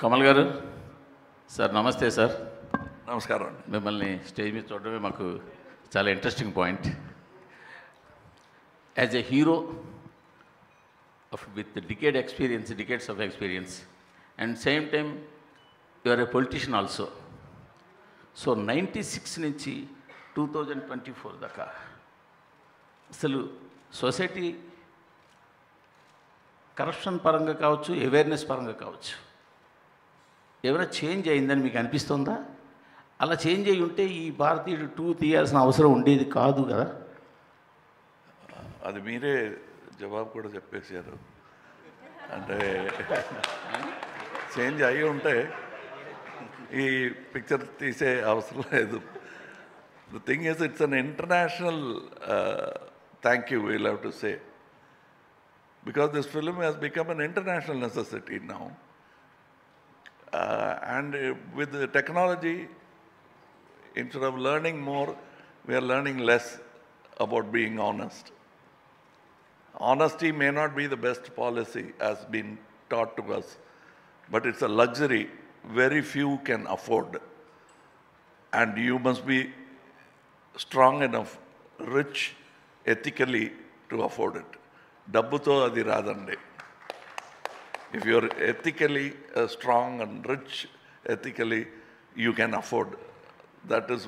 కమల్ గారు సార్ నమస్తే సార్. నమస్కారం. మిమ్మల్ని స్టేజ్ మీద చూడడమే మాకు చాలా interesting point. As a hero with decades of experience and same time you are a politician also. So 96 నుంచి 2024 దాకా అసలు సొసైటీ కరప్షన్ పరంగా కావచ్చు, అవేర్నెస్ పరంగా కావచ్చు, ఏమైనా చేంజ్ అయిందని మీకు అనిపిస్తుందా? అలా చేంజ్ అయ్యి ఉంటే ఈ భారతీయుడు 2 తీయాల్సిన అవసరం ఉండేది కాదు కదా. అది మీరే జవాబు కూడా చెప్పేశారు. అంటే చేంజ్ అయ్యి ఉంటే ఈ పిక్చర్ తీసే అవసరం లేదు. The thing is it's an international thank you we'll have to say, because this film has become an international necessity now. And with the technology, instead of learning more, we are learning less about being honest. Honesty may not be the best policy as been taught to us, but it's a luxury very few can afford. And you must be strong enough, rich ethically to afford it. Dabbuto adi radandi. If you're ethically strong and rich ethically, you can afford. That is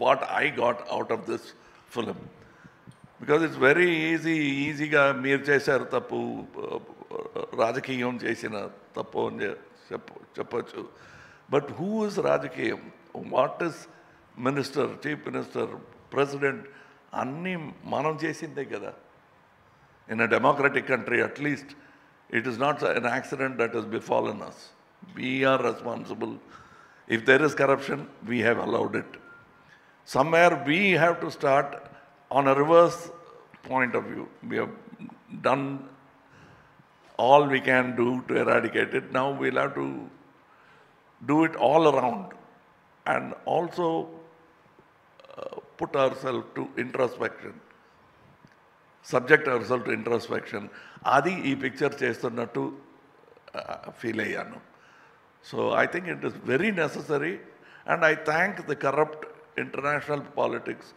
what I got out of this film. Because it's very easyగా మీరు చేశారు తప్పు, రాజకీయం చేసిన తప్పు అని చెప్పచ్చు. But who is రాజకీయం? What is minister, chief minister, president? అన్నీ మనం చేసిందే కదా. In a democratic country at least it is not an accident that has befallen us. We are responsible. If there is corruption, we have allowed it. Somewhere we have to start on a reverse point of view. We have done all we can do to eradicate it. Now we'll have to do it all around and also put ourselves to introspection. Subject ourselves to introspection. అది ఈ picture చేస్తున్నట్టు feel అయ్యాను. So I think it is very necessary and I thank the corrupt international politics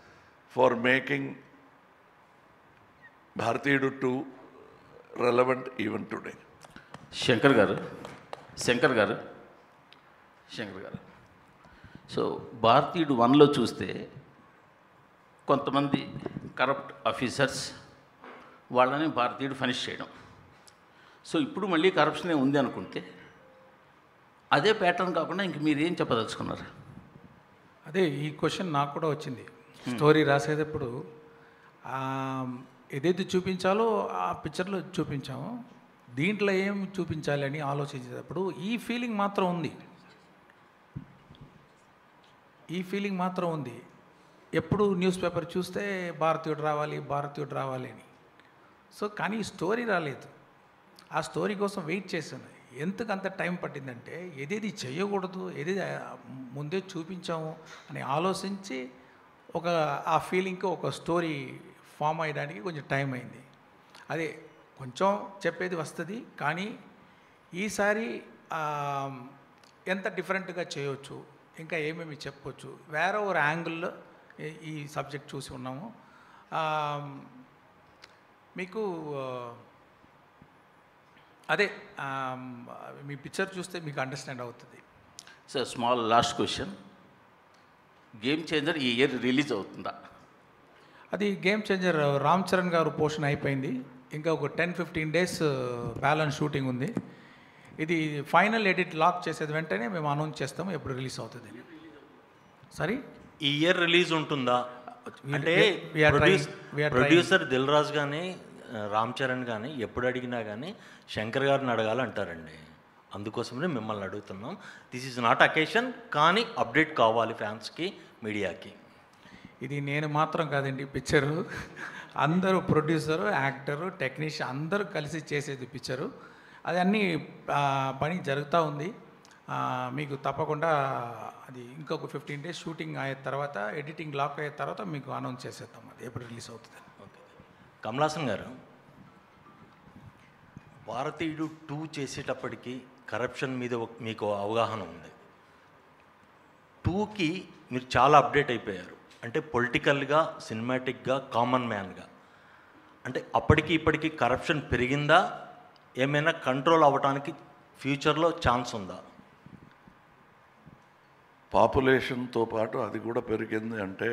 for making భారతీయుడు 2 relevant even today. Shankar గారు so భారతీయుడు 1లో చూస్తే కొంతమంది corrupt officers వాళ్ళని భారతీయుడు ఫినిష్ చేయడం. సో ఇప్పుడు మళ్ళీ కరప్షనే ఉంది అనుకుంటే అదే ప్యాటర్న్ కాకుండా ఇంక మీరు ఏం చెప్పదలుచుకున్నారు? అదే ఈ క్వశ్చన్ నాకు కూడా వచ్చింది. స్టోరీ రాసేటప్పుడు ఏదైతే చూపించాలో ఆ పిక్చర్లో చూపించాము, దీంట్లో ఏం చూపించాలి అని ఆలోచించేటప్పుడు ఈ ఫీలింగ్ మాత్రం ఉంది. ఎప్పుడు న్యూస్ పేపర్ చూస్తే భారతీయుడు రావాలి అని. సో కానీ స్టోరీ రాలేదు. ఆ స్టోరీ కోసం వెయిట్ చేశాను. ఎందుకు అంత టైం పట్టిందంటే ఏదేది చేయకూడదు, ఏదేది ముందే చూపించాము అని ఆలోచించి ఆ ఫీలింగ్కి ఒక స్టోరీ ఫామ్ అయ్యడానికి కొంచెం టైం అయింది. అదే కొంచెం చెప్పేది వస్తుంది, కానీ ఈసారి ఎంత డిఫరెంట్గా చేయవచ్చు, ఇంకా ఏమేమి చెప్పవచ్చు, వేరే ఒక యాంగిల్లో ఈ సబ్జెక్ట్ చూసి ఉన్నాము. మీకు అదే మీ పిక్చర్ చూస్తే మీకు అండర్స్టాండ్ అవుతుంది. Sir small last question, game changer ఈ ఇయర్ రిలీజ్ అవుతుందా? అది గేమ్ చేంజర్ రామ్ చరణ్ గారు పోర్షన్ అయిపోయింది. ఇంకా ఒక 10-15 డేస్ బ్యాలెన్స్ షూటింగ్ ఉంది. ఇది ఫైనల్ ఎడిట్ లాక్ చేసేది వెంటనే మేము అనౌన్స్ చేస్తాము ఎప్పుడు రిలీజ్ అవుతుంది. సరే, ఈ ఇయర్ రిలీజ్ ఉంటుందా అంటే ప్రొడ్యూసర్ దిల్ రాజు కానీ రామ్ చరణ్ కానీ ఎప్పుడు అడిగినా కానీ శంకర్ గారిని అడగాలంటారండి. అందుకోసమే మిమ్మల్ని అడుగుతున్నాం. దిస్ ఈజ్ నాట్ అకేషన్, కానీ అప్డేట్ కావాలి ఫ్యాన్స్కి, మీడియాకి. ఇది నేను మాత్రం కాదండి, పిక్చరు అందరూ ప్రొడ్యూసరు, యాక్టరు, టెక్నీషియన్ అందరూ కలిసి చేసేది పిక్చరు. అది అన్నీ పని జరుగుతూ ఉంది. మీకు తప్పకుండా అది ఇంకొక 15 డేస్ షూటింగ్ అయిన తర్వాత, ఎడిటింగ్ లాక్ అయిన తర్వాత మీకు అనౌన్స్ చేసేద్దాం అది ఎప్పుడు రిలీజ్ అవుతుంది. ఓకే. కమల్ హాసన్ గారు, భారతీయుడు 2 చేసేటప్పటికి కరప్షన్ మీద మీకు అవగాహన ఉంది. 2కి మీరు చాలా అప్డేట్ అయిపోయారు, అంటే పొలిటికల్గా, సినిమాటిక్గా, కామన్ మ్యాన్గా. అంటే అప్పటికి ఇప్పటికీ కరప్షన్ పెరిగిందా, ఏమైనా కంట్రోల్ అవ్వడానికి ఫ్యూచర్లో ఛాన్స్ ఉందా? పాపులేషన్తో పాటు అది కూడా పెరిగింది అంటే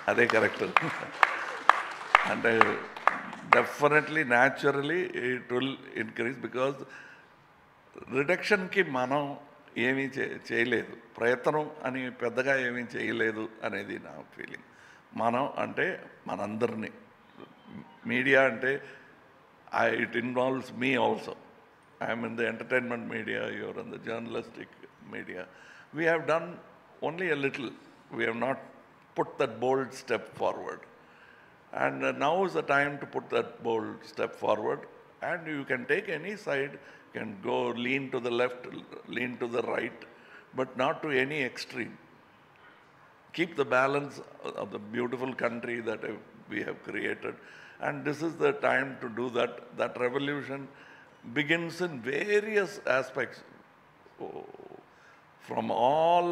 అదే కరెక్ట్. అంటే definitely naturally it will increase, because రిడక్షన్కి మనం ఏమీ చేయలేదు, ప్రయత్నం అని పెద్దగా ఏమీ చేయలేదు అనేది నా ఫీలింగ్. మనం అంటే మనందరినీ, మీడియా అంటే it involves me also. I'm in the entertainment media, your in the journalistic media. We have done only a little. We have not put that bold step forward. And now is the time to put that bold step forward. And you can take any side, you can go lean to the left, lean to the right, but not to any extreme. Keep the balance of the beautiful country that we have created. And this is the time to do that. That revolution begins in various aspects. From all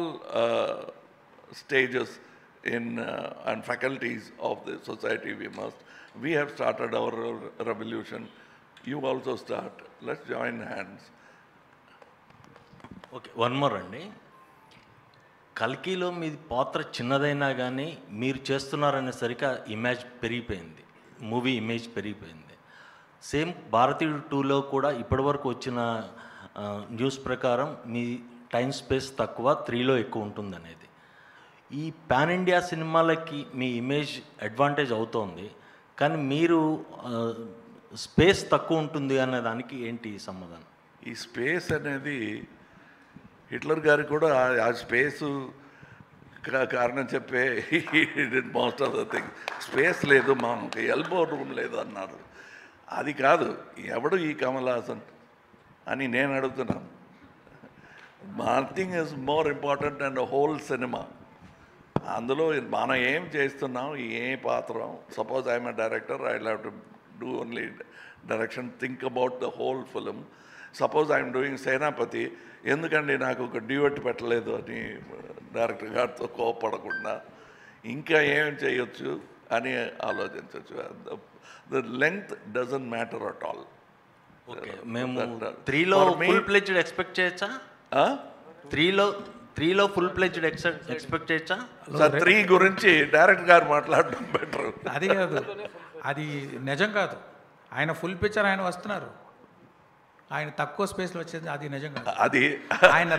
stages and faculties of the society, we have started our revolution. You also start. Let's join hands. Okay, one more అండి. కల్కిలో మీ పాత్ర చిన్నదైనా కానీ మీరు చేస్తున్నారనేసరికి image పెరిగిపోయింది, movie image పెరిగిపోయింది. Same భారతీయుడు 2లో కూడా ఇప్పటివరకు వచ్చిన న్యూస్ ప్రకారం మీ టైం స్పేస్ తక్కువ, 3లో ఎక్కువ ఉంటుందనేది. ఈ పాన్ ఇండియా సినిమాలకి మీ ఇమేజ్ అడ్వాంటేజ్ అవుతోంది, కానీ మీరు స్పేస్ తక్కువ ఉంటుంది అనే దానికి ఏంటి సమాధానం? ఈ స్పేస్ అనేది హిట్లర్ గారికి కూడా ఆ స్పేసు కారణం చెప్పే most of the thing. Space లేదు, మనకి ఎల్బో రూమ్ లేదు అన్నారు. అది కాదు, ఎవడు ఈ కమల్ హాసన్ అని నేను అడుగుతున్నాను. Nothing is more important and whole cinema. అందులో మనం ఏం చేస్తున్నాం, ఏ పాత్ర. Suppose I'm a director, I have to do only direction, think about the whole film. Suppose I'm doing Senapathi, ఎందుకండి నాకు ఒక డ్యూయట్ పెట్టలేదు అని డైరెక్టర్ గారితో కోపడకుండా ఇంకా ఏం చేయొచ్చు అని ఆలోచించవచ్చు. The length doesn't matter at all. Okay, మేము 3లో ఫుల్ ప్లెజ్డ్ ఎక్స్పెక్ట్ చేయొచ్చా? 3లో ఫుల్ ప్లెజ్డ్ ఎక్స్పెక్ట్ చేయొచ్చా? 3 గురించి డైరెక్టర్ గారు మాట్లాడడం బెటర్. అది కాదు, అది నిజం కాదు. ఆయన ఫుల్ పిక్చర్ ఆయన వస్తున్నారు, ఆయన తక్కువ స్పేస్లో వచ్చేది అది నిజం కాదు. అది ఆయన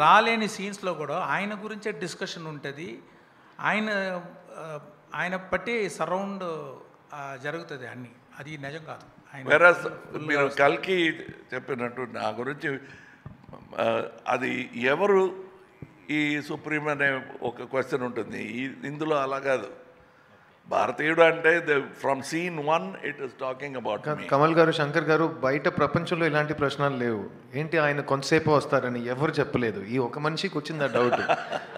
రాలేని సీన్స్లో కూడా ఆయన గురించే డిస్కషన్ ఉంటుంది. ఆయన బట్టి సరౌండ్ జరుగుతుంది అన్నీ, అది నిజం కాదు. వెరస్ మీరు కల్కి చెప్పినట్టు నా గురించి అది ఎవరు ఈ సుప్రీం అనే ఒక క్వశ్చన్ ఉంటుంది. ఇందులో అలా కాదు. భారతీయుడు అంటే from scene 1 it is talking about me. Kamal garu, Shankar గారు, బయట ప్రపంచంలో ఇలాంటి ప్రశ్నలు లేవు. ఏంటి ఆయన కొంతసేపు వస్తారని ఎవరు చెప్పలేదు. ఈ ఒక మనిషికి వచ్చింది ఆ డౌట్.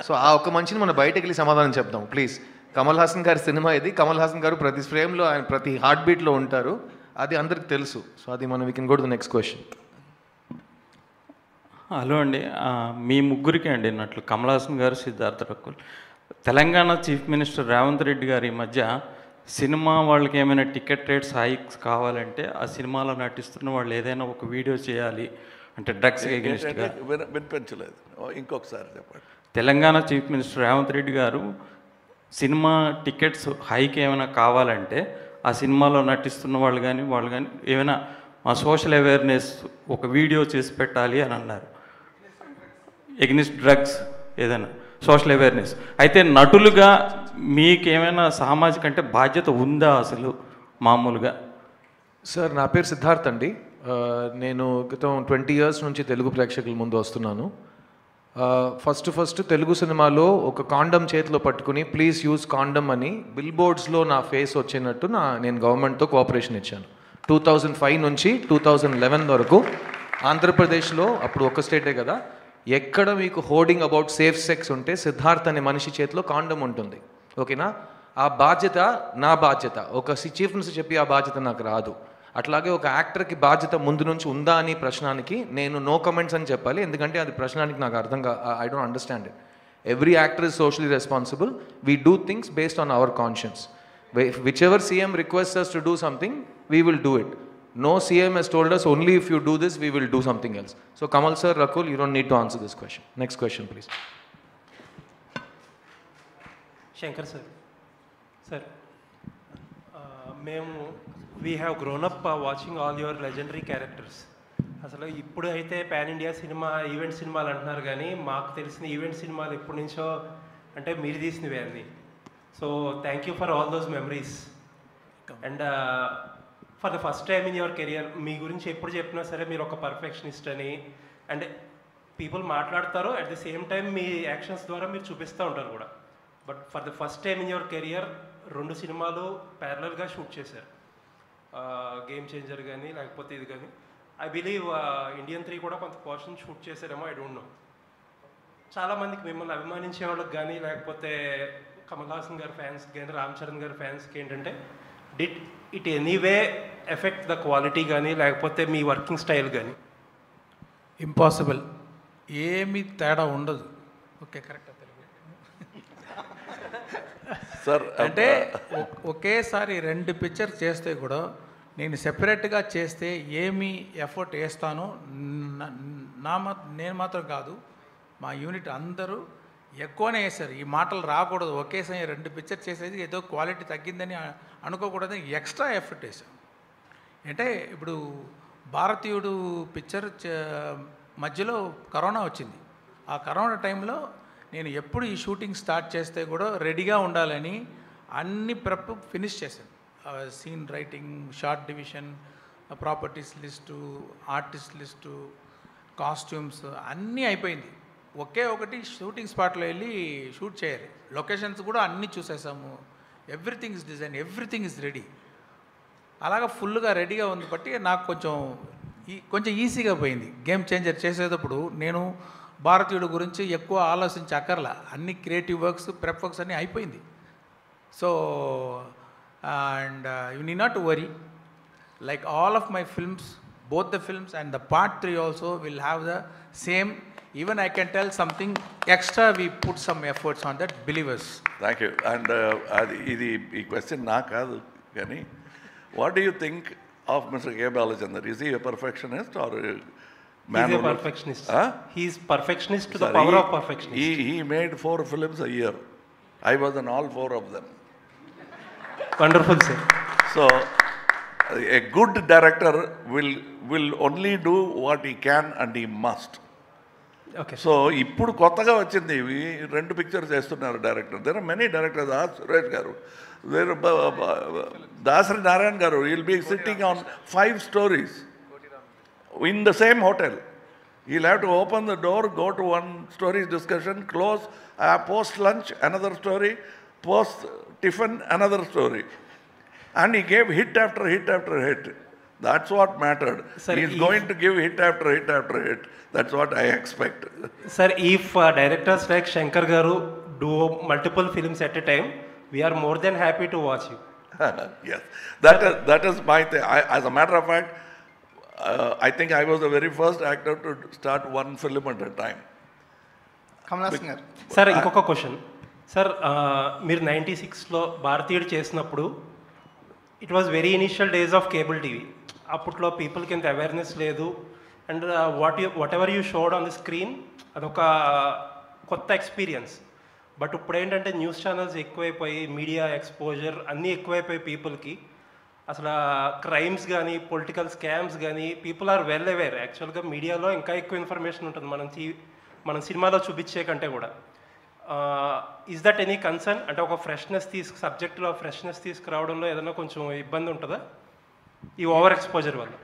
సో ఆ ఒక మనిషిని మనం బయటకు వెళ్ళి సమాధానం చెప్దాం ప్లీజ్. కమల్ హాసన్ గారి సినిమా ఇది. కమల్ హాసన్ గారు ప్రతి ఫ్రేమ్లో, ఆయన ప్రతి హార్ట్ బీట్లో ఉంటారు, అది అందరికి తెలుసు. సో అది మనం we can go to the next question. Hello అండి, మీ ముగ్గురికి అండి నట్లు కమల్ హాసన్ గారు, సిద్ధార్థ రకుల్. తెలంగాణ చీఫ్ మినిస్టర్ రేవంత్ రెడ్డి గారి మధ్య సినిమా వాళ్ళకి ఏమైనా టికెట్ రేట్స్ హైక్స్ కావాలంటే ఆ సినిమాలో నటిస్తున్న వాళ్ళు ఏదైనా ఒక వీడియో చేయాలి అంటే డ్రగ్స్ ఎగెనిస్ట్గా. వినిపించలేదు, ఇంకొకసారి చెప్పండి. తెలంగాణ చీఫ్ మినిస్టర్ రేవంత్ రెడ్డి గారు సినిమా టికెట్స్ హైక్ ఏమైనా కావాలంటే ఆ సినిమాలో నటిస్తున్న వాళ్ళు కానీ ఏమైనా మా సోషల్ అవేర్నెస్ ఒక వీడియో చేసి పెట్టాలి అని అన్నారు. ఎగ్నిస్ట్ డ్రగ్స్ ఏదైనా సోషల్ అవేర్నెస్. అయితే నటులుగా మీకేమైనా సామాజిక అంటే బాధ్యత ఉందా అసలు మామూలుగా? సార్, నా పేరు సిద్ధార్థ్ అండి. నేను గతం 20 years నుంచి తెలుగు ప్రేక్షకుల ముందు వస్తున్నాను. ఫస్ట్ తెలుగు సినిమాలో ఒక కాండమ్ చేతిలో పట్టుకుని ప్లీజ్ యూజ్ కాండమ్ అని బిల్ బోర్డ్స్లో నా ఫేస్ వచ్చినట్టు నేను గవర్నమెంట్తో కోఆపరేషన్ ఇచ్చాను. 2005 నుంచి 2011 వరకు ఆంధ్రప్రదేశ్లో, అప్పుడు ఒక స్టేటే కదా, ఎక్కడ మీకు హోర్డింగ్ అబౌట్ సేఫ్ సెక్స్ ఉంటే సిద్ధార్థ్ అనే మనిషి చేతిలో కాండమ్ ఉంటుంది. ఓకేనా? ఆ బాధ్యత నా బాధ్యత. ఒక చీఫ్ మినిస్టర్ చెప్పి ఆ బాధ్యత నాకు రాదు. అట్లాగే ఒక యాక్టర్కి బాధ్యత ముందు నుంచి ఉందా అని ప్రశ్నానికి నేను నో కమెంట్స్ అని చెప్పాలి, ఎందుకంటే అది ప్రశ్నానికి నాకు అర్థంగా I don't understand it. Every actor is socially responsible. We do things based on hour conscience. Whichever CM requests us to do something, we will do it. No CM has told us only if you do this, we will do something else. So Kamal sir, Rakul, you don't need to answer this question. Next question, please. Shankar sir. Sir, we have grown up watching all your legendary characters. అసలు ఇప్పుడు అయితే pan India cinema event సినిమాలు అంటున్నారు, కానీ మాకు తెలిసిన event సినిమాలు ఎప్పటి నుంచో అంటే మీరు తీసినవే అన్నీ. So thank you for all those memories. And for the first time in your career, మీ గురించి ఎప్పుడు చెప్పినా సరే మీరు ఒక పర్ఫెక్షనిస్ట్ అని, అండ్ పీపుల్ మాట్లాడతారు, at the same time me actions ద్వారా మీరు చూపిస్తూ ఉంటారు కూడా. But for the first time in your career 2 సినిమాలు ప్యారలల్గా షూట్ చేశారు, గేమ్ చేంజర్ కానీ లేకపోతే ఇది కానీ. ఐ బిలీవ్ ఇండియన్ 3 కూడా కొంత పోర్షన్ షూట్ చేశారేమో, ఐ డోంట్ నో. చాలామందికి మిమ్మల్ని అభిమానించే వాళ్ళకి కానీ లేకపోతే కమల్ హాసన్ గారి ఫ్యాన్స్ కానీ రామ్ చరణ్ గారి ఫ్యాన్స్కి ఏంటంటే, did it anyway effect the quality కానీ లేకపోతే మీ వర్కింగ్ స్టైల్ కానీ? ఇంపాసిబుల్, ఏమీ తేడా ఉండదు. Okay, correct. సార్ అంటే ఒకేసారి 2 పిక్చర్స్ చేస్తే కూడా నేను సెపరేట్గా చేస్తే ఏమి ఎఫర్ట్ వేస్తానో నేను మాత్రం కాదు, మా యూనిట్ అందరూ ఎక్కువనే వేశారు. ఈ మాటలు రాకూడదు, ఒకేసారి 2 పిక్చర్ చేసేది ఏదో క్వాలిటీ తగ్గిందని అనుకోకూడదని ఎక్స్ట్రా ఎఫర్ట్ వేసాం. అంటే ఇప్పుడు భారతీయుడు పిక్చర్ మధ్యలో కరోనా వచ్చింది. ఆ కరోనా టైంలో నేను ఎప్పుడు ఈ షూటింగ్ స్టార్ట్ చేస్తే కూడా రెడీగా ఉండాలని అన్ని ప్రెప్ ఫినిష్ చేశాను. Scene writing, shot division, properties list, artist list, costumes అన్నీ అయిపోయింది. ఒకే ఒకటి షూటింగ్ స్పాట్లో వెళ్ళి షూట్ చేయాలి. లొకేషన్స్ కూడా అన్నీ చూసేసాము. Everything is design, everything is ready. అలాగా ఫుల్గా రెడీగా ఉంది బట్టి నాకు కొంచెం ఈజీగా పోయింది. గేమ్ చేంజర్ చేసేటప్పుడు నేను భారతీయుడు గురించి ఎక్కువ ఆలోచించక్కర్లా, అన్ని క్రియేటివ్ వర్క్స్, ప్రెప్ వర్క్స్ అన్నీ అయిపోయింది. So and you need not worry, like all of my films, both the films and the part 3 also will have the same. Even I can tell something extra, we put some efforts on that, believers. Thank you. And ఈ question నా కాదు కానీ, what do you think of Mr. K. Balachandar? Is he a perfectionist or a man? He's a perfectionist. Huh? He's perfectionist to the power of perfectionist. He made 4 films a year. I was in all 4 of them. Wonderful, sir. So a good director will only do what he can and he must. Okay. So ఇప్పుడు కొత్తగా వచ్చింది, 2 pictures చేస్తున్నారు director. There are many directors. Suresh garu, Dasari Narayana garu, will be sitting on 5 stories in the same hotel. He'll have to open the door, go to one story discussion, close, post lunch another story, post tiffin another story. And he gave hit after hit after hit. That's what mattered. Sir, he's going to give hit after hit after hit. That's what I expect. Sir, if directors like Shankar Garu do multiple films at a time, we are more than happy to watch you. Yes, that is my thing. As a matter of fact, I think I was the very first actor to start 1 film at a time. Kamal Haasan garu. Sir, inkoka question. Sir, మీరు 96లో భారతీయుడు చేసినప్పుడు it was very initial days of cable TV. అప్పట్లో పీపుల్కి ఇంత awareness లేదు. And what ever you showed on the screen అదొక కొత్త experience. But ఇప్పుడు ఏంటంటే న్యూస్ ఛానల్స్ ఎక్కువైపోయి, మీడియా ఎక్స్పోజర్ అన్నీ ఎక్కువైపోయి పీపుల్కి, అసలు క్రైమ్స్ కానీ పొలిటికల్ స్కామ్స్ కానీ పీపుల్ ఆర్ వెల్ అవేర్. యాక్చువల్గా మీడియాలో ఇంకా ఎక్కువ ఇన్ఫర్మేషన్ ఉంటుంది మనం సినిమాలో చూపించే కంటే కూడా. Is that any concern? అంటే ఒక సబ్జెక్ట్లో ఫ్రెష్నెస్ తీసుకురావడంలో ఏదైనా కొంచెం ఇబ్బంది ఉంటుందా ఈ ఓవర్ ఎక్స్పోజర్ వల్ల?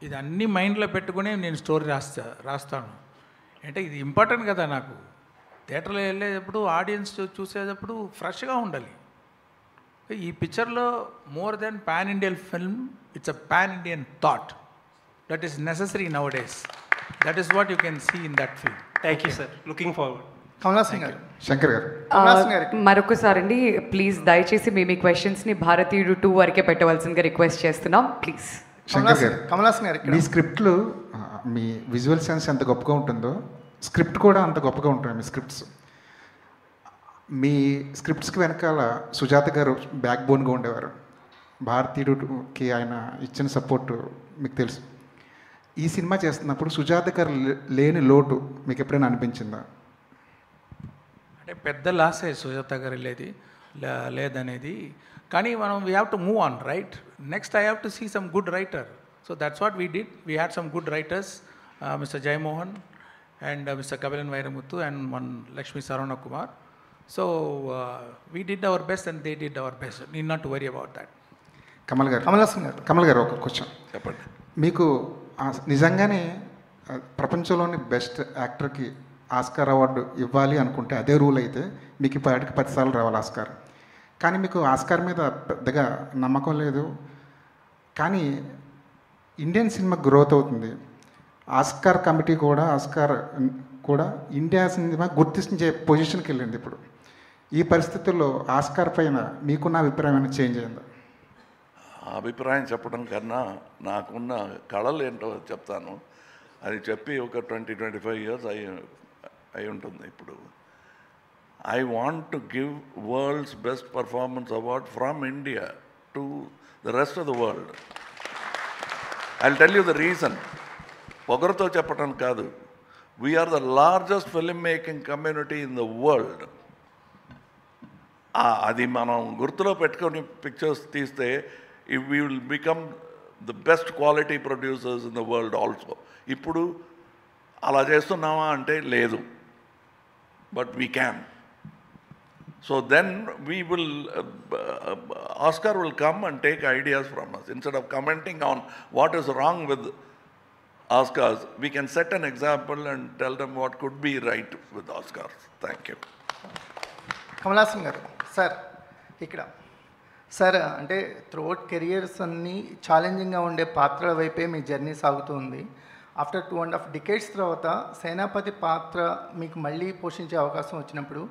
ఇది అన్ని మైండ్లో పెట్టుకుని నేను స్టోరీ రాస్తాను. అంటే ఇది ఇంపార్టెంట్ కదా నాకు. థియేటర్లో వెళ్ళేటప్పుడు ఆడియన్స్ చూసేటప్పుడు ఫ్రెష్గా ఉండాలి. ఈ పిక్చర్లో more than pan Indian film, it's a pan Indian thought that is necessary nowadays. That is what you can see in that film. Thank you sir. Looking forward. Kamal Haasan garu. Shankar గారు. మరొకసారి అండి ప్లీజ్ దయచేసి మీ క్వశ్చన్స్ని భారతీయుడు 2 వరకే పెట్టవలసిందిగా రిక్వెస్ట్ చేస్తున్నాం please. Shankar గారు, కమలాసన్ గారు, మీ స్క్రిప్ట్లు, మీ విజువల్ సెన్స్ ఎంత గొప్పగా ఉంటుందో స్క్రిప్ట్ కూడా అంత గొప్పగా ఉంటుంది. మీ స్క్రిప్ట్స్, మీ స్క్రిప్ట్స్కి వెనకాల సుజాత గారు బ్యాక్ బోన్గా ఉండేవారు. భారతీయుడికి ఆయన ఇచ్చిన సపోర్టు మీకు తెలుసు. ఈ సినిమా చేస్తున్నప్పుడు సుజాత గారు లేని లోటు మీకు ఎప్పుడైనా అనిపించిందా? అంటే పెద్ద లాసే సుజాత గారు లేదనేది. కానీ మనం we have to move on, right? Next I have to see some good writer. So that's what we did. We had some good writers, mister Jayamohan and Mr. Kabilan Vairamuthu and one Lakshmi Sarvana Kumar. So we did our best and they did our best. Need not to worry about that. Kamal గారు ఒక question చెప్పండి. మీకు నిజంగానే ప్రపంచంలోని best యాక్టర్కి Oscar award ఇవ్వాలి అనుకుంటే అదే rule అయితే మీకు ఇప్పటికి 10 సార్లు రావాలి ఆస్కార్. కానీ మీకు ఆస్కార్ మీద పెద్దగా నమ్మకం లేదు. కానీ ఇండియన్ సినిమా గ్రోత్ అవుతుంది. ఆస్కార్ కమిటీ కూడా ఇండియా సినిమా గుర్తించే పొజిషన్కి వెళ్ళింది. ఇప్పుడు ఈ పరిస్థితుల్లో ఆస్కార్ పైన మీకున్న అభిప్రాయం ఏమైనా చేంజ్ అయిందా? అభిప్రాయం చెప్పడం కన్నా నాకున్న కళలు ఏంటో చెప్తాను. అది చెప్పి ఒక 20-25 ఇయర్స్ అయి ఉంటుంది. ఇప్పుడు I want to give world's best performance award from India to the rest of the world. I will tell you the reason. పొగరుతో చెప్పడం కాదు. We're the largest film making community in the world. అది మనం గుర్తులో పెట్టుకొని pictures తీస్తే we will become the best quality producers in the world also. ఇప్పుడు అలా చేస్తున్నామా అంటే లేదు, but we can. So then we will Oscar will come and take ideas from us. Instead of commenting on what is wrong with Oscars, we can set an example and tell them what could be right with Oscars. Thank you. Kamal Haasan garu, sir ఇక్కడ sir అంటే throughout careers అన్నీ ఛాలెంజింగ్గా ఉండే పాత్రల వైపే మీ journey సాగుతుంది. After 2.5 decades తర్వాత సేనాపతి పాత్ర మీకు మళ్ళీ పోషించే అవకాశం వచ్చినప్పుడు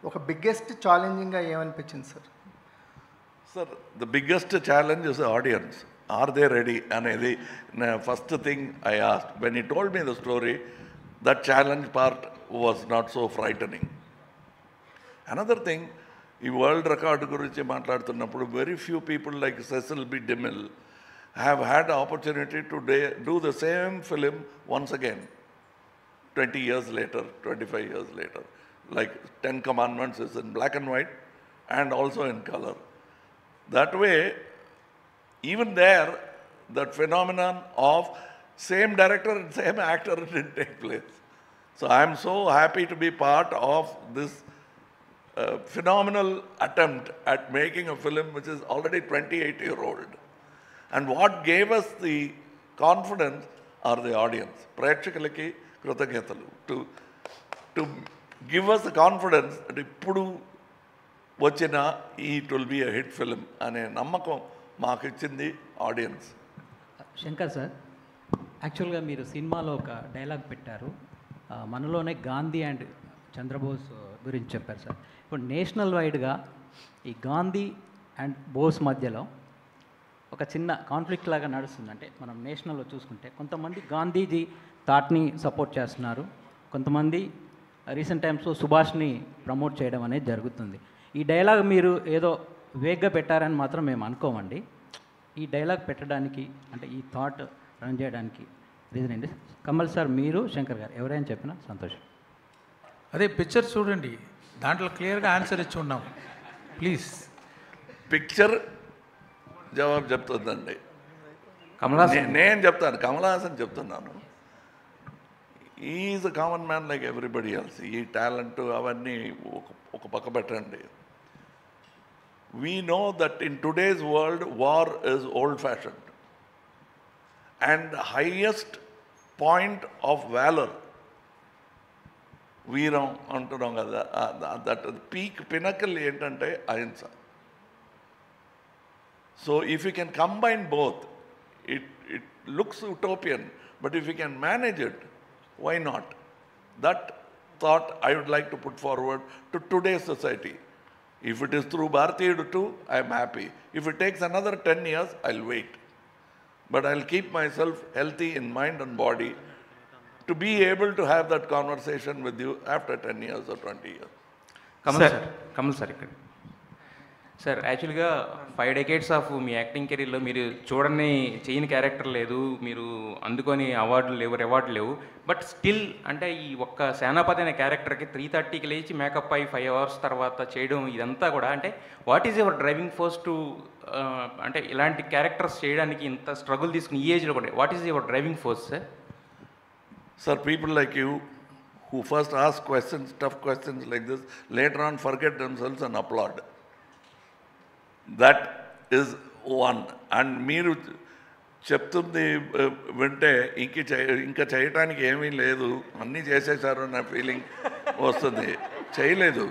ఒక బిగ్గెస్ట్ ఛాలెంజింగ్గా ఏమనిపించింది sir? Sir, the biggest challenge is the audience. Are they ready? అనేది first thing I asked. When he told me the story, that challenge part was not so frightening. Another thing, ఈ world record గురించి మాట్లాడుతున్నప్పుడు very few people like Cecil B. DeMille have had the opportunity to do the same film once again, 20 years later, 25 years later. Like 10 Commandments is in black and white and also in color. That way, even there, that phenomenon of same director and same actor didn't take place. So I am so happy to be part of this phenomenal attempt at making a film which is already 28-year-old. And what gave us the confidence are the audience. Prekshakalaki krutajnatalu to give us the confidence that ippudu vachina it will be a hit film ane nammakam మాకు ఇచ్చింది audience. Shankar sir, యాక్చువల్గా మీరు సినిమాలో ఒక dialogue పెట్టారు, మనలోనే Gandhi and Chandrabose గురించి చెప్పారు సార్. ఇప్పుడు నేషనల్ వైడ్గా ఈ గాంధీ అండ్ బోస్ మధ్యలో ఒక చిన్న కాన్ఫ్లిక్ట్ లాగా నడుస్తుంది. అంటే మనం నేషనల్లో చూసుకుంటే కొంతమంది గాంధీజీ థాట్ని సపోర్ట్ చేస్తున్నారు, కొంతమంది రీసెంట్ టైమ్స్లో సుభాష్ని ప్రమోట్ చేయడం అనేది జరుగుతుంది. ఈ డైలాగ్ మీరు ఏదో వేగ్గా పెట్టారని మాత్రం మేము అనుకోమండి. ఈ డైలాగ్ పెట్టడానికి అంటే ఈ థాట్ రన్ చేయడానికి రీజన్ ఏంటి? కమల్ సార్, మీరు, శంకర్ గారు ఎవరైనా చెప్పినా సంతోషం. అదే పిక్చర్ చూడండి, దాంట్లో క్లియర్గా ఆన్సర్ ఇచ్చి ఉన్నాం. ప్లీజ్ పిక్చర్ జవాబు చెప్తుందండి. నేను చెప్తాను, కమల్ హాసన్ చెప్తున్నాను. Is a common man like everybody else. ఈ టాలెంట్ అవన్నీ ఒక పక్క పెట్టండి. We know that in today's world, war is old-fashioned. And the highest point of valor, veeram antunam kada, that peak pinnacle entante ahimsa. So if you can combine both, it looks utopian, but if you can manage it, why not? That thought I would like to put forward to today's society. If it is through Bharatiya too, I am happy. If it takes another 10 years, I'll wait. but I'll keep myself healthy in mind and body to be able to have that conversation with you after 10 years or 20 years. Kamal sir ఇక్కడ sir యాక్చువల్గా 5 decades of me acting కెరీర్లో మీరు చూడని చేయని character లేదు, మీరు అందుకొని అవార్డులు లేవు, రివార్డులు లేవు, బట్ స్టిల్ అంటే ఈ ఒక్క సేనాపతి అనే క్యారెక్టర్కి 3:30కి లేచి మేకప్ అయ్యి 5 hours తర్వాత చేయడం ఇదంతా కూడా అంటే what is your driving force to అంటే ఇలాంటి క్యారెక్టర్స్ చేయడానికి ఇంత స్ట్రగుల్ తీసుకుని ఈ ఏజ్లో కూడా what is your driving force sir? Sir, people like you who first ask questions, tough questions like this, later on forget themselves and applaud. That is one. And మీరు చెప్తుంది వింటే ఇంకా చేయటానికి ఏమీ లేదు, అన్నీ చేసేసారు అన్న ఫీలింగ్ వస్తుంది. చేయలేదు,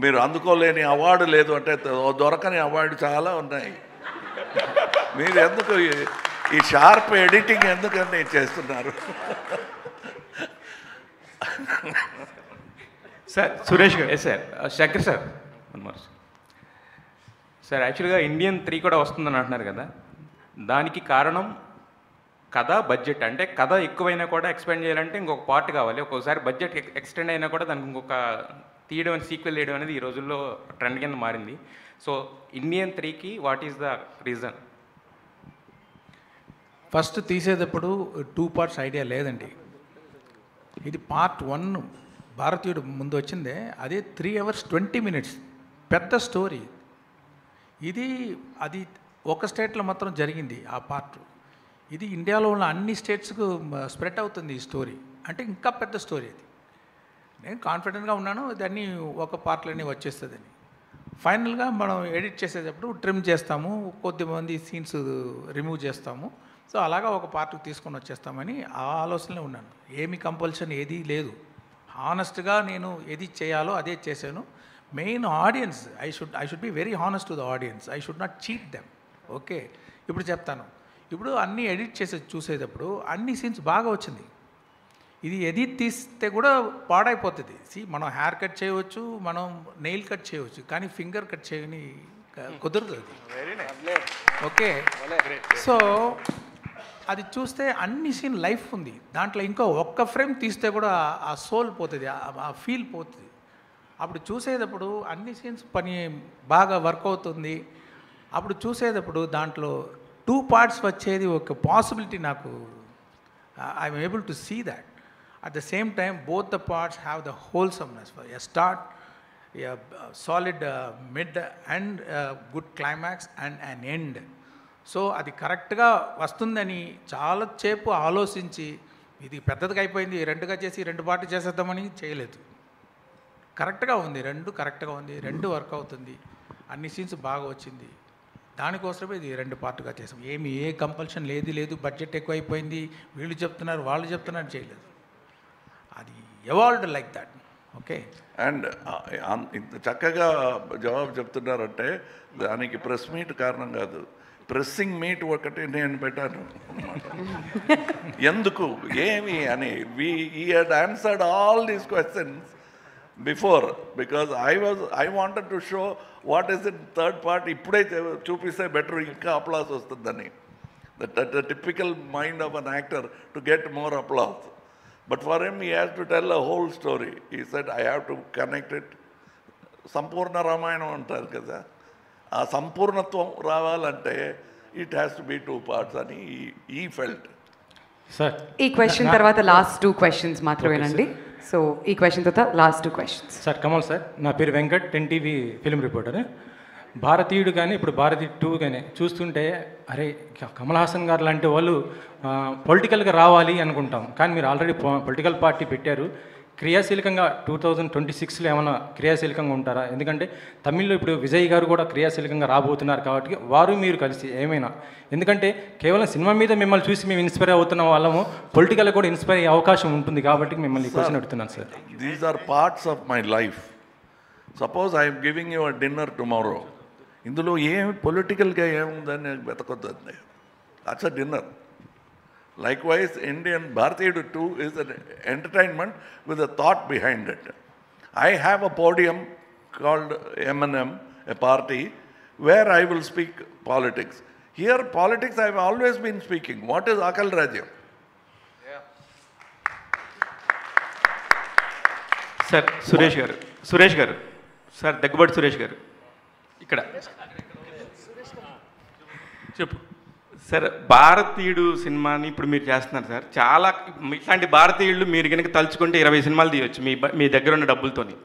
మీరు అందుకోలేని అవార్డు లేదు అంటే దొరకని అవార్డు చాలా ఉన్నాయి. మీరు ఎందుకు ఈ షార్ప్ ఎడిటింగ్ ఎందుకని చేస్తున్నారు? సార్ సురేష్ గారు సార్ శంకర్ సార్ సార్ యాక్చువల్గా ఇండియన్ 3 కూడా వస్తుందని అంటున్నారు కదా, దానికి కారణం కథ, బడ్జెట్. అంటే కథ ఎక్కువైనా కూడా ఎక్స్పెండ్ చేయాలంటే ఇంకొక పార్ట్ కావాలి, ఒక్కొక్కసారి బడ్జెట్ ఎక్స్టెండ్ అయినా కూడా దానికి ఇంకొక తీయడం సీక్వెల్ చేయడం అనేది ఈ రోజుల్లో ట్రెండ్ కింద మారింది. సో ఇండియన్ 3కి what is the reason? First తీసేటప్పుడు 2 parts ఐడియా లేదండి. ఇది పార్ట్ 1 భారతీయుడు ముందు వచ్చిందే, అదే 3 hours 20 minutes పెద్ద స్టోరీ. అది ఒక స్టేట్లో మాత్రం జరిగింది ఆ పార్ట్. ఇది ఇండియాలో ఉన్న అన్ని స్టేట్స్కు స్ప్రెడ్ అవుతుంది ఈ స్టోరీ, అంటే ఇంకా పెద్ద స్టోరీ అది. నేను కాన్ఫిడెంట్గా ఉన్నాను దాన్ని ఒక పార్ట్లోనే వచ్చేస్తుందని. ఫైనల్గా మనం ఎడిట్ చేసేటప్పుడు ట్రిమ్ చేస్తాము, కొద్దిమంది సీన్స్ రిమూవ్ చేస్తాము. సో అలాగా ఒక పార్ట్కి తీసుకొని వచ్చేస్తామని ఆ ఆలోచనలో ఉన్నాను. ఏమి కంపల్షన్ ఏదీ లేదు, హానెస్ట్గా నేను ఏది చేయాలో అదే చేశాను. Main audience, I should be very honest to the audience, I should not cheat them. Okay, ఇప్పుడు చెప్తాను. ఇప్పుడు అన్నీ ఎడిట్ చేసి చూసేటప్పుడు అన్ని సీన్స్ బాగా వచ్చింది. ఇది ఎడిట్ తీస్తే కూడా పాడైపోతుంది. మనం హెయిర్ కట్ చేయవచ్చు, మనం నెయిల్ కట్ చేయవచ్చు, కానీ ఫింగర్ కట్ చేయని కుదరదు అది. ఓకే, సో అది చూస్తే అన్ని సీన్ లైఫ్ ఉంది దాంట్లో. ఇంకో ఒక్క ఫ్రేమ్ తీస్తే కూడా ఆ సోల్ పోతుంది, ఆ ఫీల్ పోతుంది. అప్పుడు చూసేటప్పుడు అన్ని సీన్స్ పని బాగా వర్క్ అవుతుంది. అప్పుడు చూసేటప్పుడు దాంట్లో 2 parts వచ్చేది ఒక పాసిబిలిటీ నాకు, I'm able to see that. At the same time both the parts have the wholesomeness, a start, a solid mid and good climax and an end. So అది కరెక్ట్గా వస్తుందని చాలా సేపు ఆలోచించి, ఇది పెద్దదిగా అయిపోయింది 2గా చేసి 2 పార్ట్ చేసేద్దామని చేయలేదు. కరెక్ట్గా ఉంది, 2 కరెక్ట్గా ఉంది, 2 వర్క్ అవుతుంది, అన్ని సీన్స్ బాగా వచ్చింది. దానికోసమే ఇది 2 పార్ట్గా చేసాం. ఏ కంపల్షన్ లేదు, బడ్జెట్ ఎక్కువైపోయింది, వీళ్ళు చెప్తున్నారు వాళ్ళు చెప్తున్నారు, చేయలేదు. అది evolved like that. Okay, and ఇంత చక్కగా జవాబు చెప్తున్నారంటే దానికి ప్రెస్ మీట్ కారణం కాదు, ప్రెస్సింగ్ మీట్ ఒకటి నేను పెట్టాను. ఎందుకు ఏమి అని he had answered all these questions before, because I wanted to show what is in third part. ఇప్పుడే చూపిస్తే బెటర్, ఇంకా అప్లాస్ వస్తుందని. The typical mind of an actor to get more applause. But for him, he has to tell a whole story. He said, I have to connect it. సంపూర్ణ రామాయణం అంటారు కదా, ఆ సంపూర్ణత్వం రావాలంటే it has to be 2 parts అని ఈ felt. Sir ఈ question తర్వాత last 2 questions మాత్రమేనండి. So ఈ క్వశ్చన్ తర్వాత last 2 questions. Sir Kamal sir, నా పేరు వెంకట్, 10TV ఫిల్మ్ రిపోర్టర్. భారతీయుడు కానీ ఇప్పుడు భారతీయుడు 2 కానీ చూస్తుంటే అరే కమల్ హాసన్ గారు లాంటి వాళ్ళు పొలిటికల్గా రావాలి అనుకుంటాం, కానీ మీరు ఆల్రెడీ పొలిటికల్ పార్టీ పెట్టారు. క్రియాశీలకంగా 2026లో ఏమైనా క్రియాశీలకంగా ఉంటారా? ఎందుకంటే తమిళ్లో ఇప్పుడు విజయ్ గారు కూడా క్రియాశీలకంగా రాబోతున్నారు కాబట్టి వారు మీరు కలిసి ఏమైనా, ఎందుకంటే కేవలం సినిమా మీద మిమ్మల్ని చూసి మేము ఇన్స్పైర్ అవుతున్న వాళ్ళము, పొలిటికల్ కూడా ఇన్స్పైర్ అయ్యే అవకాశం ఉంటుంది కాబట్టి మిమ్మల్ని క్వశ్చన్ అడుగుతున్నాను sir. These are parts of my life. Suppose I'm giving you a dinner tomorrow, ఇందులో ఏమి పొలిటికల్గా ఏముందని వెతకొద్దండి, that's a dinner. Likewise, Indian Bharatiya 2 is an entertainment with a thought behind it. I have a podium called M&M, a party, where I will speak politics. Here, politics, I have always been speaking. What is Akal Rajyam? Sir Suresh గారు sir Daggubati Suresh గారు ఇక్కడ చెప్పు sir. భారతీయుడు సినిమాని ఇప్పుడు మీరు చేస్తున్నారు sir. చాలా ఇట్లాంటి భారతీయుళ్ళు మీరు కనుక తలుచుకుంటే 20 సినిమాలు తీయొచ్చు మీ దగ్గర ఉన్న డబ్బులతోని.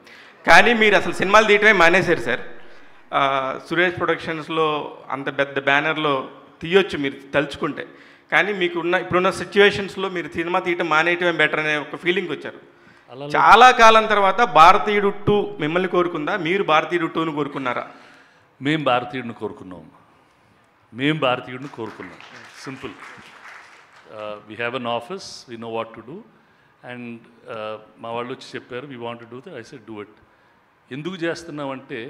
కానీ మీరు అసలు సినిమాలు తీయటమే మానేశారు సార్. సురేష్ ప్రొడక్షన్స్లో అంత పెద్ద బ్యానర్లో తీయొచ్చు మీరు తలుచుకుంటే. కానీ ఇప్పుడున్న సిచ్యువేషన్స్లో మీరు సినిమా తీయటం మానేయటమే బెటర్ అనే ఒక ఫీలింగ్ వచ్చారు. చాలా కాలం తర్వాత భారతీయుడు 2 మిమ్మల్ని కోరుకుందా, మీరు భారతీయుడు 2ను కోరుకున్నారా? మేము భారతీయుడిని కోరుకున్నాం. Simple. We have an office, we know what to do. And మా వాళ్ళు వచ్చి చెప్పారు we want to do that. I said do it. ఎందుకు చేస్తున్నామంటే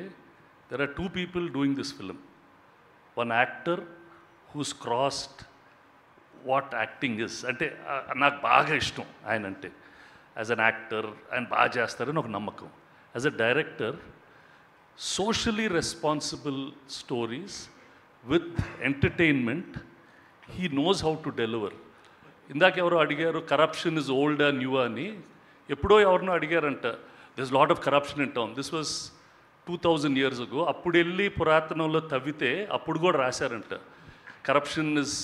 there are 2 people doing this film. One actor who's crossed what acting is. అంటే నాకు బాగా ఇష్టం ఆయన అంటే. యాజ్ అన్ యాక్టర్ ఆయన బాగా చేస్తారని ఒక నమ్మకం. As a director, socially responsible stories with entertainment, he knows how to deliver. ఇందాక ఎవరో అడిగారు కరప్షన్ ఇస్ ఓల్డా న్యూ అని. ఎప్పుడో ఎవరినో అడిగారంట, this lot of corruption in town. This was 2000 years ago. అప్పుడు వెళ్ళి పురాతనంలో తవ్వితే అప్పుడు కూడా రాశారంట, corruption is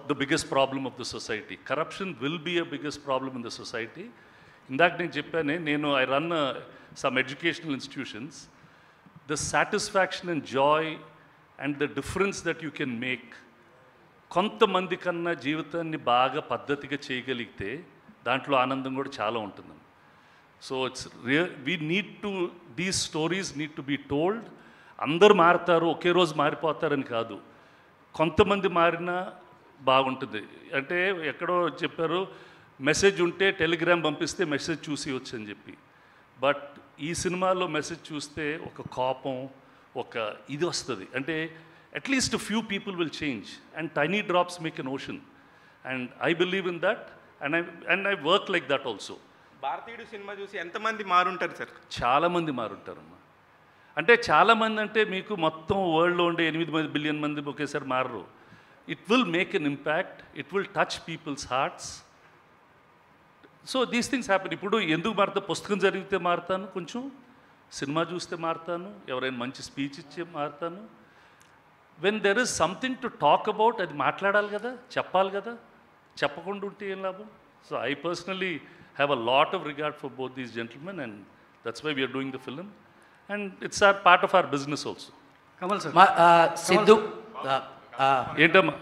the biggest problem of the society. Corruption will be a biggest problem in the society. ఇందాక నేను చెప్పానే, I run some educational institutions. The satisfaction and joy and the difference that you can make, కొంతమంది కన్నా జీవితాన్ని బాగా పద్ధతిగా చేయగలిగితే దాంట్లో ఆనందం కూడా చాలా ఉంటుంది. So these stories need to be told. అందరు మారుతారు, ఒకే రోజు మారిపోతారని కాదు. కొంతమంది మారినా బాగుంటుంది. అంటే ఎక్కడో చెప్పారు, మెసేజ్ ఉంటే టెలిగ్రామ్ పంపిస్తే మెసేజ్ చూసి వచ్చని చెప్పి. బట్ ఈ సినిమాలో మెసేజ్ చూస్తే ఒక కోపం, ఒక ఇది వస్తుంది. అంటే at least few people will change and tiny drops make an ocean. And I believe in that and I work like that also. భారతీయుడు సినిమా చూసి ఎంతమంది మారుంటారు సార్? చాలామంది మారుంటారమ్మా. అంటే చాలామంది అంటే మీకు మొత్తం వరల్డ్లో ఉండే 8 బిలియన్ మంది ఒకేసారి మారరు. It will make an impact, it will touch people's hearts. So these things happen. ఇప్పుడు ఎందుకు మారుతా? పుస్తకం చదివితే మారుతాను, కొంచెం సినిమా చూస్తే మారుతాను, ఎవరైనా మంచి స్పీచ్ ఇచ్చే మారుతాను. When there is something to talk about, అది మాట్లాడాలి కదా, చెప్పాలి కదా. చెప్పకుండా ఉంటే ఏం లాభం? So I personally have a lot of regard for both these gentlemen and that's why we're doing the film and it's our part of our business also. Kamal sir, Siddhu ఏంటమ్మా?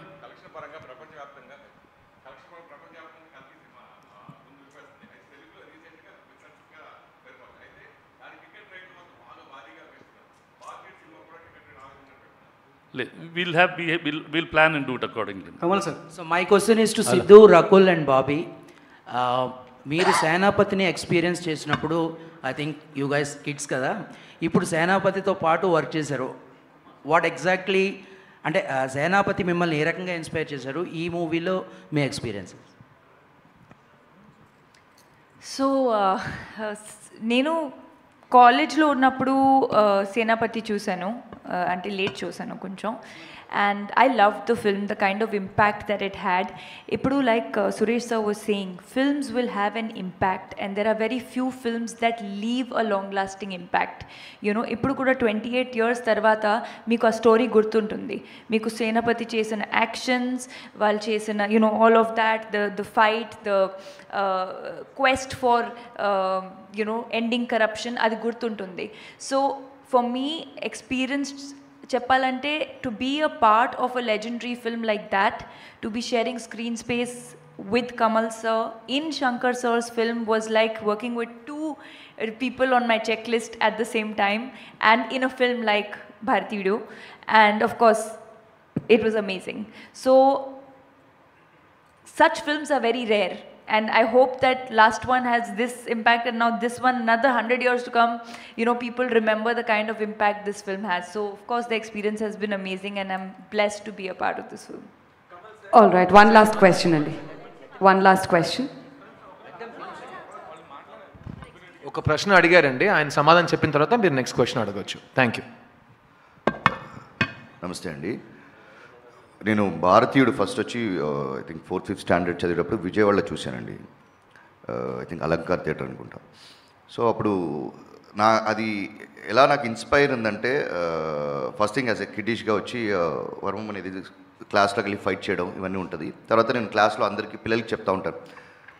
We'll plan and do it accordingly. Kamal sir, so my question is to Sidhu, Rakul and Bobby. మీరు సేనాపతిని experience చేసినప్పుడు, I think you guys kids కదా, ఇప్పుడు సేనాపతితో పాటు work చేశారు. What exactly అంటే సేనాపతి మిమ్మల్ని ఏ రకంగా ఇన్స్పైర్ చేశారు ఈ మూవీలో మీ ఎక్స్పీరియన్స్? సో నేను కాలేజ్లో ఉన్నప్పుడు సేనాపతి చూశాను, అంటే లేట్ చూశాను కొంచెం. And I love the film, the kind of impact that it had. ఇప్పుడు like Suresh sir was saying, films will have an impact and there are very few films that leave a long lasting impact. You know ఇప్పుడు కూడా 28 years తర్వాత మీకు ఆ story గుర్తుంటుంది. మీకు సేనాపతి చేసిన actions, వాళ్ళు చేసిన you know all of that, the fight, the quest for you know ending corruption, అది గుర్తుంటుంది. సో ఫర్ మీ ఎక్స్పీరియన్స్ చెప్పాలంటే, to be a part of a legendary film like that, to be sharing screen space with Kamal sir in Shankar sir's film was like working with 2 people on my checklist at the same time, and in a film like Bharatiyu, and of course it was amazing. So such films are very rare, and I hope that last one has this impact, and now this one, another 100 years to come, you know, people remember the kind of impact this film has. So of course the experience has been amazing, and I'm blessed to be a part of this film. All right, one last question Andy. One last question. ఒక ప్రశ్న అడిగారండి, ఆయన సమాధానం చెప్పిన తర్వాత మీరు next question అడగవచ్చు. Thank you. నమస్తే అండి. నేను భారతీయుడు ఫస్ట్ వచ్చి I think 4th 5th standard చదివేటప్పుడు విజయవాడలో చూశానండి. ఐ థింక్ అలంకార్ థియేటర్ అనుకుంటా. సో అప్పుడు అది ఎలా నాకు ఇన్స్పైర్ ఉందంటే ఫస్ట్ థింగ్ యాజ్ ఎ కిడ్డిష్గా వచ్చి వర్మం అనేది క్లాస్లోకి వెళ్ళి ఫైట్ చేయడం ఇవన్నీ ఉంటుంది. తర్వాత నేను క్లాస్లో అందరికీ పిల్లలకి చెప్తా ఉంటాను,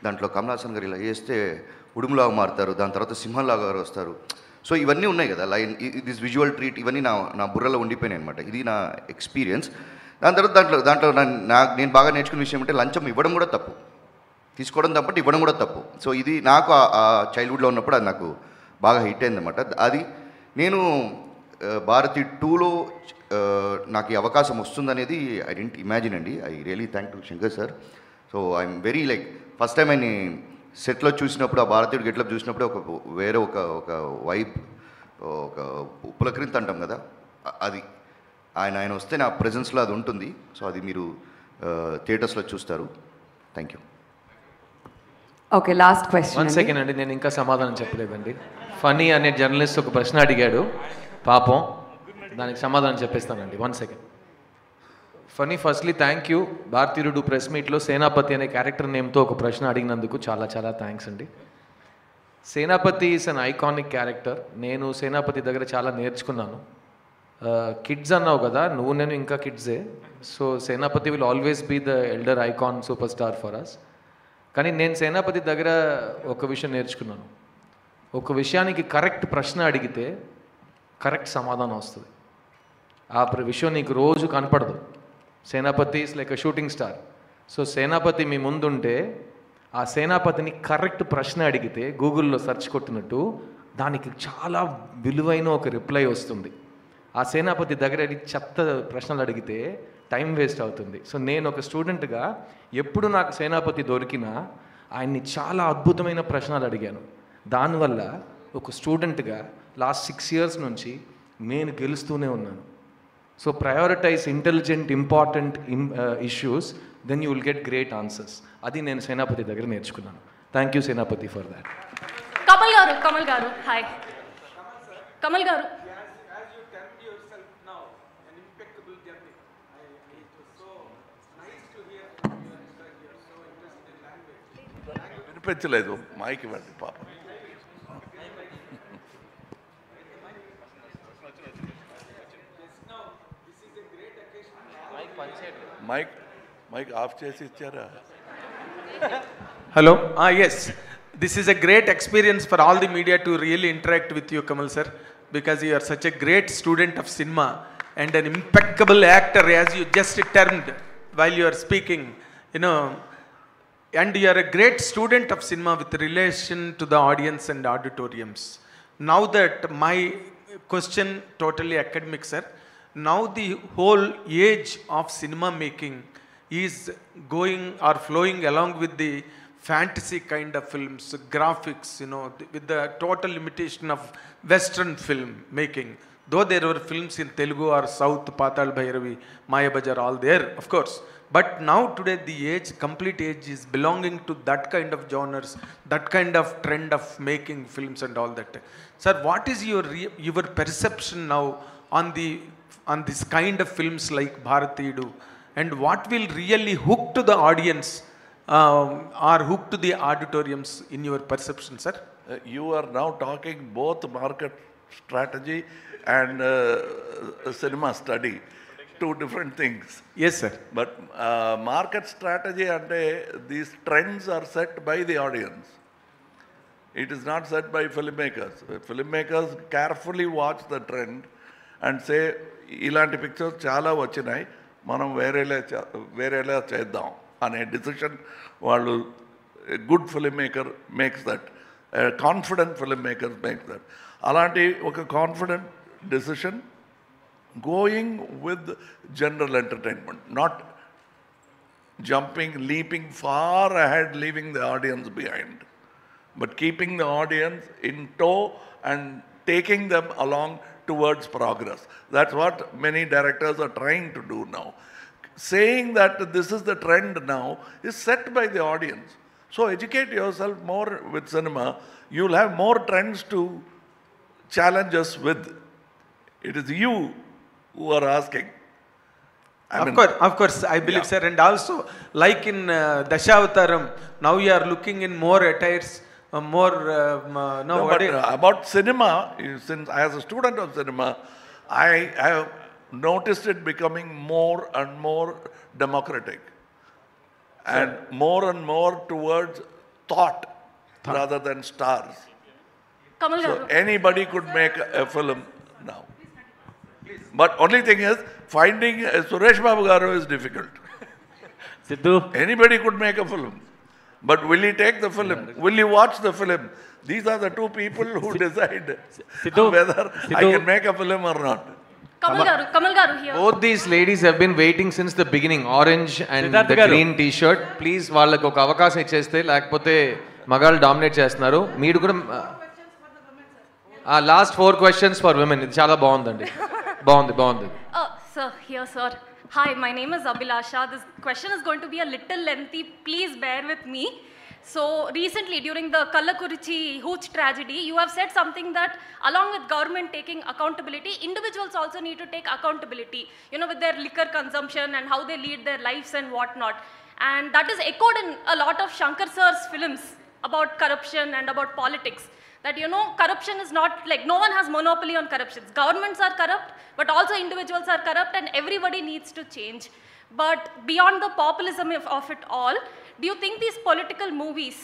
దాంట్లో కమల్ హాసన్ గారు ఇలా చేస్తే ఉడుములాగా మారుతారు, దాని తర్వాత సింహంలాగా వస్తారు. సో ఇవన్నీ ఉన్నాయి కదా, లైన్ దిస్ విజువల్ ట్రీట్ ఇవన్నీ నా బుర్రలో ఉండిపోయినాయి అనమాట. ఇది నా ఎక్స్పీరియన్స్. దాని తర్వాత దాంట్లో నేను బాగా నేర్చుకున్న విషయం అంటే లంచం ఇవ్వడం కూడా తప్పు, తీసుకోవడం తప్పటి ఇవ్వడం కూడా తప్పు. సో ఇది నాకు ఆ చైల్డ్హుడ్లో ఉన్నప్పుడు అది నాకు బాగా హిట్ అయింది అనమాట. అది నేను భారతి 2లో నాకు ఈ అవకాశం వస్తుందనేది ఐ డెంట్ ఇమాజిన్ అండి. I really thank to Shankar sir. So I'm very like first time ఆయన సెట్లో చూసినప్పుడు, ఆ భారతీయుడు గెట్లప్ చూసినప్పుడు వేరే ఒక వైబ్, ఒక పులకరింత అంటాం కదా, అది ఆయన వస్తే నా ప్రెజెన్స్లో అది ఉంటుంది. సో అది మీరు థియేటర్స్లో చూస్తారు. Thank you. Okay, last question. 1 second అండి, నేను ఇంకా సమాధానం చెప్పలేదండి. ఫనీ అనే జర్నలిస్ట్ ఒక ప్రశ్న అడిగాడు పాపం, దానికి సమాధానం చెప్పేస్తానండి. 1 second. Funny, firstly thank you. Bharateeyudu press మీట్లో సేనాపతి అనే క్యారెక్టర్ నేమ్తో ఒక ప్రశ్న అడిగినందుకు చాలా చాలా థ్యాంక్స్ అండి. సేనాపతి ఈస్ అన్ ఐకానిక్ క్యారెక్టర్. నేను సేనాపతి దగ్గర చాలా నేర్చుకున్నాను. కిడ్స్ అన్నావు కదా, నేను ఇంకా కిడ్సే. So Senapathi will always be the elder icon super star for us. కానీ నేను సేనాపతి దగ్గర ఒక విషయం నేర్చుకున్నాను. ఒక విషయానికి కరెక్ట్ ప్రశ్న అడిగితే కరెక్ట్ సమాధానం వస్తుంది. ఆ విషయం నీకు రోజు కనపడదు. Senapathi is like a shooting star. So Senapathi మీ ముందుంటే ఆ సేనాపతిని కరెక్ట్ ప్రశ్న అడిగితే గూగుల్లో సెర్చ్ కొట్టినట్టు దానికి చాలా విలువైన ఒక రిప్లై వస్తుంది. ఆ సేనాపతి దగ్గర చెత్త ప్రశ్నలు అడిగితే టైం వేస్ట్ అవుతుంది. సో నేను ఒక స్టూడెంట్గా ఎప్పుడు నాకు సేనాపతి దొరికినా ఆయన్ని చాలా అద్భుతమైన ప్రశ్నలు అడిగాను. దానివల్ల ఒక స్టూడెంట్గా లాస్ట్ 6 years నుంచి నేను గెలుస్తూనే ఉన్నాను. So prioritize intelligent important issues, then you will get great answers. అది నేను సేనాపతి దగ్గర నేర్చుకున్నాను. Thank you Senapathi for that. Kamal గారు హాయ్. కమల్ గారు, వినిపించలేదు, మైక్ ఇవ్వండి పాప. మైక్ ఆఫ్ చేసి ఇచ్చారా? Hello. Yes. This is a great experience for all the media to really interact with you, Kamal sir, because you are such a great student of cinema and an impeccable actor, as you just termed while you are speaking, and you are a great student of cinema with relation to the audience and auditoriums. Now that my question totally academic, sir, now the whole age of cinema making is going or flowing along with the fantasy kind of films, graphics, with the total limitation of Western film making. Though there were films in Telugu or South, Patal Bhairavi, Maya Bajar, all there, of course. But now today the complete age is belonging to that kind of genres, that kind of trend of making films and all that. Sir, what is your perception now on this kind of films like Bharatiyudu, and what will really hook to the audience or hook to the auditoriums in your perception, sir? You are now talking both market strategy and cinema study. Two different things. Yes, sir. But market strategy and these trends are set by the audience. It is not set by filmmakers. Filmmakers carefully watch the trend and say, ఇలాంటి pictures చాలా వచ్చినాయి, మనం వేరేలా చేద్దాం అనే decision వాళ్ళు, good film maker makes that, confident film maker makes that. అలాంటి ఒక confident decision going with general entertainment, not leaping far ahead, leaving the audience behind, but keeping the audience in tow and taking them along towards progress. That's what many directors are trying to do now. Saying that this is the trend now is set by the audience. So educate yourself more with cinema. You'll have more trends to challenge us with. It is you who are asking. Of course, I believe, sir. And also, like in Dashavataram, now you are looking in more attires, about cinema, since as a student of cinema, I have noticed it becoming more and more democratic, and more towards thought rather than stars. Kamal So garu. anybody could make a film now. But only thing is, finding Suresh Babu garu is difficult. Sidhu. Anybody could make a film. But will he take the film? Will he watch the film? These are the two people who decide whether I can make a film or not. Kamal garu here. Both these ladies have been waiting since the beginning. Orange and Siddharth the garu. green t-shirt. Please వాళ్ళకి ఒక అవకాశం ఇచ్చేస్తే లేకపోతే మగాళ్ళు dominate చేస్తున్నారు. మీరు కూడా last 4 questions for women. ఇది చాలా బాగుందండి. బాగుంది. Sir, here, sir. Hi, my name is Abhilasha. This question is going to be a little lengthy. Please bear with me. So, recently, during the Kallakurichi Hooch tragedy, you have said something that along with government taking accountability, individuals also need to take accountability, you know, with their liquor consumption and how they lead their lives and whatnot. And that is echoed in a lot of Shankar sir's films about corruption and about politics. That, you know, corruption is not like, no one has monopoly on corruption. Governments are corrupt, but also individuals are corrupt, and everybody needs to change. But beyond the populism of it all, do you think these political movies,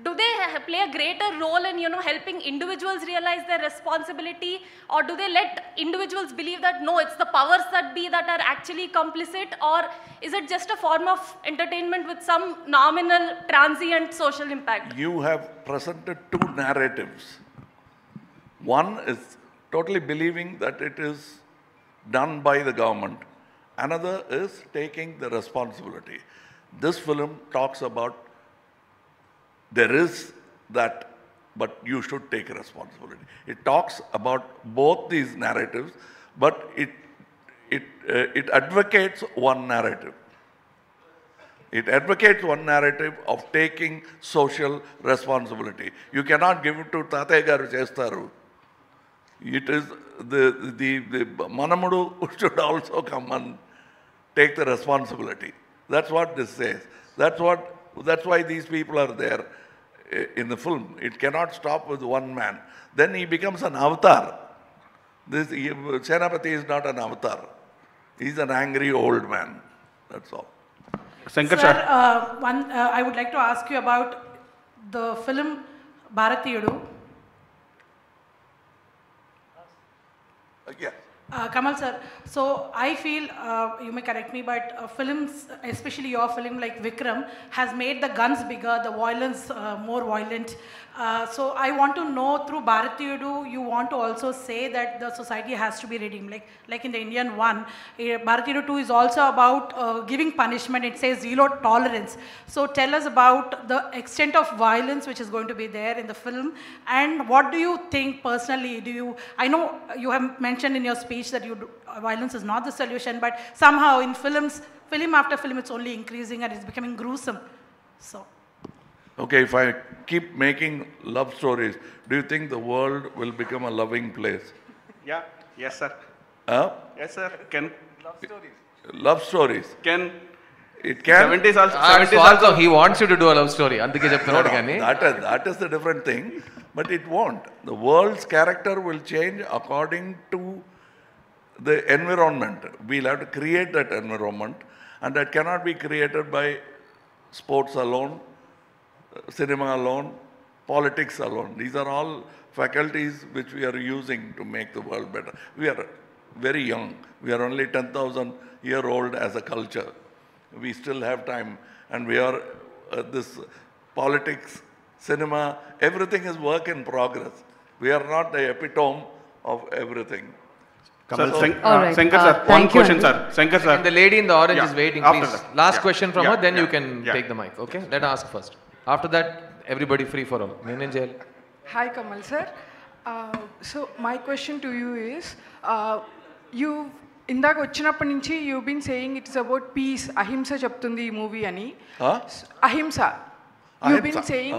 do they play a greater role in, you know, helping individuals realize their responsibility, or do they let individuals believe that no, it's the powers that be that are actually complicit, or is it just a form of entertainment with some nominal transient social impact? You have presented two narratives. One is totally believing that it is done by the government. Another is taking the responsibility. This film talks about there is that, but you should take responsibility. It talks about both these narratives, but it advocates one narrative. It advocates one narrative of taking social responsibility. You cannot give it to Tataya garu chestaru. It is the Manamudu should also come and take the responsibility. That's what this says. That's why these people are there in the film. It cannot stop with one man. Then he becomes an avatar. Senapati is not an avatar. He's an angry old man. That's all. Sir, I would like to ask you about the film Bharatiyudu. Yeah. Kamal sir, so I feel, you may correct me, but films, especially your film like Vikram, has made the guns bigger, the violence more violent. So I want to know, through Bharatiyudu, you want to also say that the society has to be redeemed. Like in the Indian one, Bharatiyudu 2 is also about giving punishment. It says zero tolerance. So tell us about the extent of violence which is going to be there in the film. And what do you think personally? I know you have mentioned in your speech that violence is not the solution, but somehow in film after film, it's only increasing and it's becoming gruesome. So. Okay, if I keep making love stories, do you think the world will become a loving place? Yeah, yes, sir. Yes, sir. Can love stories. Can it can. 70s also. He wants you to do a love story. అందుకే చెప్తున్నాడు కానీ. That is the different thing, but it won't. The world's character will change according to the environment. We'll have to create that environment, and that cannot be created by sports alone, cinema alone, politics alone. These are all faculties which we are using to make the world better. We are very young. We are only 10,000-year-old as a culture. We still have time, and we are this politics, cinema, everything is work in progress. We are not the epitome of everything. Shankar sir, one question, sir. Shankar sir. And the lady in the orange is waiting, please. Last question from her, then you can take the mic, okay? Let her ask first. After that, everybody free for all. Hi, Kamal sir. So my question to you is, ఇందాక వచ్చినప్పటి నుంచి you've been saying it's about peace, ahimsa చెప్తుంది ఈ movie అని. అహింస. You've been saying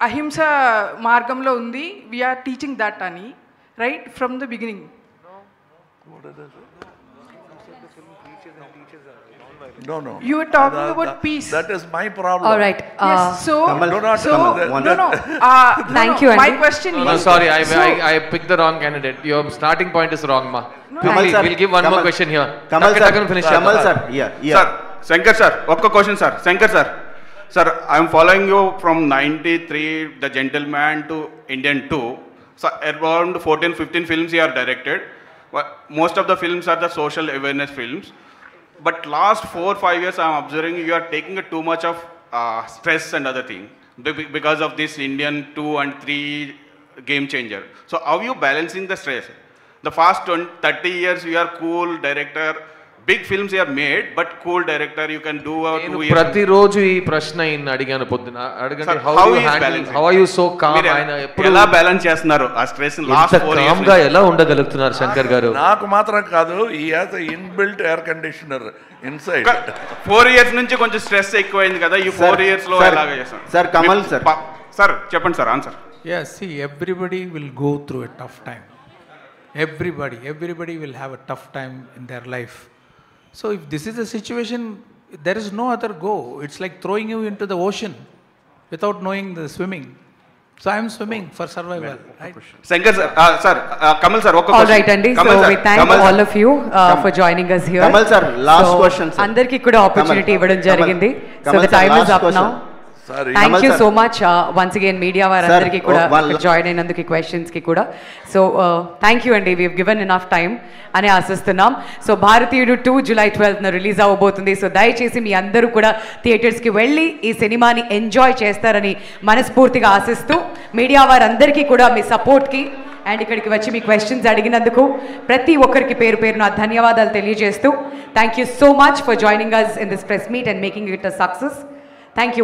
అహింస మార్గంలో ఉంది, we are teaching that అని, right, from the beginning. No. You were talking about peace. That is my problem. All right. Yes, so, Do not so no. Thank you, My Andy. question is. Sorry, I picked the wrong candidate. Your starting point is wrong, ma. Kamal sir, We'll give one more question here. Kamal sir, Finish Kamal sir, Sir, Shankar sir, ఒక్క question sir. Shankar sir. Sir, I am following you from 93, The Gentleman to Indian 2. So around 14-15 films you are directed. Most of the films are the social awareness films. But last 4-5 years I am observing you are taking too much of stress and other things because of this Indian 2 and 3 game changer. So how are you balancing the stress? The past 30 years you are cool director. Big films you are made, but cool director you can do 2 years. ప్రతిరోజు ఈ ప్రశ్న ఈయన అడిగాను పొద్దున అడగండి. How are you so calm? ఆయన ఎప్పుడు ఎలా బ్యాలెన్స్ చేస్తున్నారు ఆ స్ట్రెస్ లాస్ట్ 4 కామ్ గా ఎలా ఉండగలుగుతున్నారు శంకర్ గారు? నాకు మాత్రం కాదు, ఈ has inbuilt air conditioner inside. 4 years నుంచి కొంచెం స్ట్రెస్ ఎక్కువైంది కదా, ఈ 4 ఇయర్స్ లో ఎలాగా చేస్తారు? సార్ కమల్ సార్, సార్ చెప్పండి sir answer. Yes, see, everybody will go through a tough time. Everybody will have a tough time in their life. So if this is the situation, there is no other go. It's like throwing you into the ocean without knowing the swimming. So I am swimming for survival. Right? Shankar sir, Kamal sir, all right, Andy. So we thank all of you for joining us here. Kamal sir, last question sir. అందరికి కూడా opportunity ఇవ్వడం జరిగింది. So the time is up now. Thank you so much once again media వారందరికీ కూడా join అయినందుకు questions కి కూడా. So thank you అండి, we have given enough time అని ఆశిస్తున్నాం. సో భారతీయుడు 2 July 12th రిలీజ్ అవ్వబోతుంది. సో దయచేసి మీ అందరూ కూడా థియేటర్స్కి వెళ్ళి ఈ సినిమాని ఎంజాయ్ చేస్తారని మనస్ఫూర్తిగా ఆశిస్తూ మీడియా వారందరికీ కూడా మీ సపోర్ట్కి అండ్ ఇక్కడికి వచ్చి మీ క్వశ్చన్స్ అడిగినందుకు ప్రతి ఒక్కరికి పేరు పేరున ధన్యవాదాలు తెలియజేస్తూ thank you so much for joining us in this press meet and making it a success. Thank you.